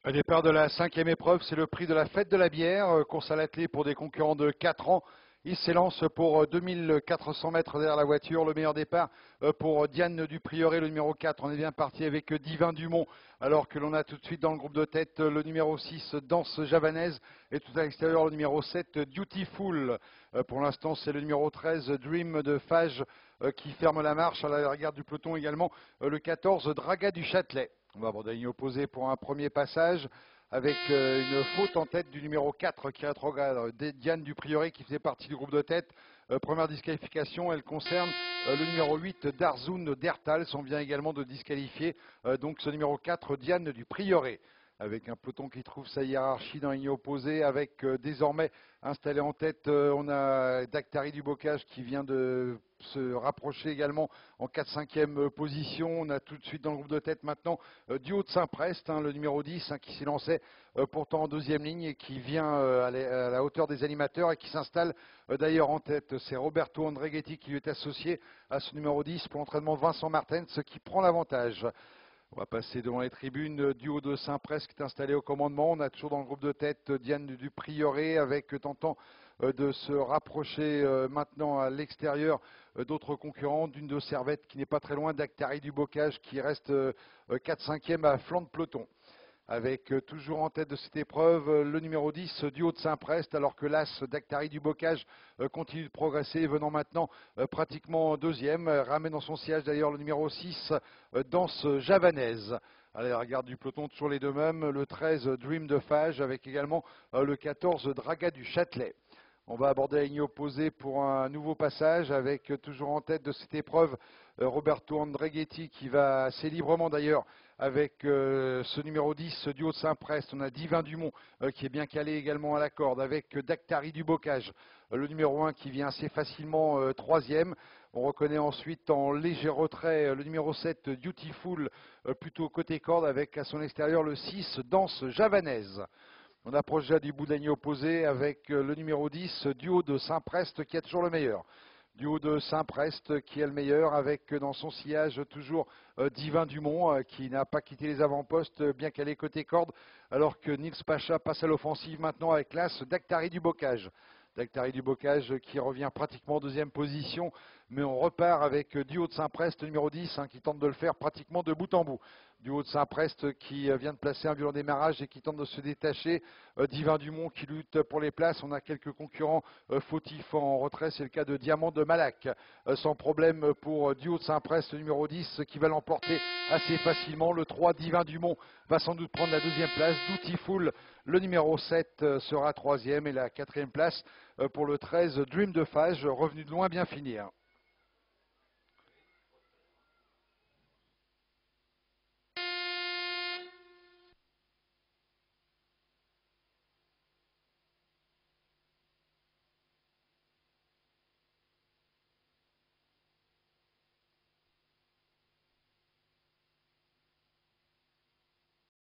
Au départ de la cinquième épreuve, c'est le prix de la fête de la bière, course à l'attelé pour des concurrents de 4 ans. Il s'élance pour 2400 mètres derrière la voiture. Le meilleur départ pour Diane du Prieuré, le numéro 4. On est bien parti avec Divin Dumont, alors que l'on a tout de suite dans le groupe de tête le numéro 6, Danse Javanaise, et tout à l'extérieur le numéro 7, Dutiful. Pour l'instant, c'est le numéro 13, Dream de Fage, qui ferme la marche. À la regarde du peloton également, le 14, Draga du Châtelet. On va aborder la ligne opposée pour un premier passage avec une faute en tête du numéro 4 qui rétrograde, Diane du Prieuré qui faisait partie du groupe de tête. Première disqualification, elle concerne le numéro 8 Darzoun Dertal, on vient également de disqualifier donc ce numéro 4 Diane du Prieuré, avec un peloton qui trouve sa hiérarchie dans la ligne opposée, avec désormais installé en tête, on a Dactari du Bocage qui vient de se rapprocher également en 4-5e position. On a tout de suite dans le groupe de tête maintenant du haut de Saint-Prest, le numéro 10 qui s'y lançait pourtant en deuxième ligne et qui vient à la hauteur des animateurs et qui s'installe d'ailleurs en tête. C'est Roberto Andreghetti qui lui est associé à ce numéro 10 pour l'entraînement Vincent Martens qui prend l'avantage. On va passer devant les tribunes du haut de Saint-Prest qui est installé au commandement. On a toujours dans le groupe de tête Diane du Prieuré avec tentant de se rapprocher maintenant à l'extérieur d'autres concurrents, d'une de Servette qui n'est pas très loin, d'Actari du Bocage qui reste 4-5e à flanc de peloton. Avec toujours en tête de cette épreuve le numéro 10 du haut de Saint-Prest, alors que l'As d'Actari du Bocage continue de progresser, venant maintenant pratiquement deuxième. Ramène dans son siège d'ailleurs le numéro 6, Danse Javanaise. Allez, regarde du peloton, toujours les deux mêmes, le 13 Dream de Fage, avec également le 14 Draga du Châtelet. On va aborder la ligne opposée pour un nouveau passage avec toujours en tête de cette épreuve Roberto Andreghetti qui va assez librement d'ailleurs avec ce numéro 10 du haut de Saint-Prest. On a Divin Dumont qui est bien calé également à la corde avec Dactari du Bocage, le numéro 1 qui vient assez facilement troisième. On reconnaît ensuite en léger retrait le numéro 7 Dutiful plutôt côté corde avec à son extérieur le 6 Danse Javanaise. On approche déjà du bout de la ligne opposée avec le numéro 10 du haut de Saint-Prest qui est toujours le meilleur. Du haut de Saint-Prest qui est le meilleur avec dans son sillage toujours Divin Dumont qui n'a pas quitté les avant-postes bien qu'elle est côté corde, alors que Nils Pacha passe à l'offensive maintenant avec l'As d'Actari du Bocage. Dactari du Bocage qui revient pratiquement en deuxième position, mais on repart avec du haut de Saint-Prest, numéro 10, qui tente de le faire pratiquement de bout en bout. Du haut de Saint-Prest qui vient de placer un violent démarrage et qui tente de se détacher. Divin Dumont qui lutte pour les places. On a quelques concurrents fautifs en retrait. C'est le cas de Diamant de Malac. Sans problème pour du haut de Saint-Prest, numéro 10, qui va l'emporter assez facilement. Le 3, Divin Dumont, va sans doute prendre la deuxième place. Dutiful, le numéro 7, sera troisième. Et la quatrième place pour le 13, Dream de Fage, revenu de loin, bien finir.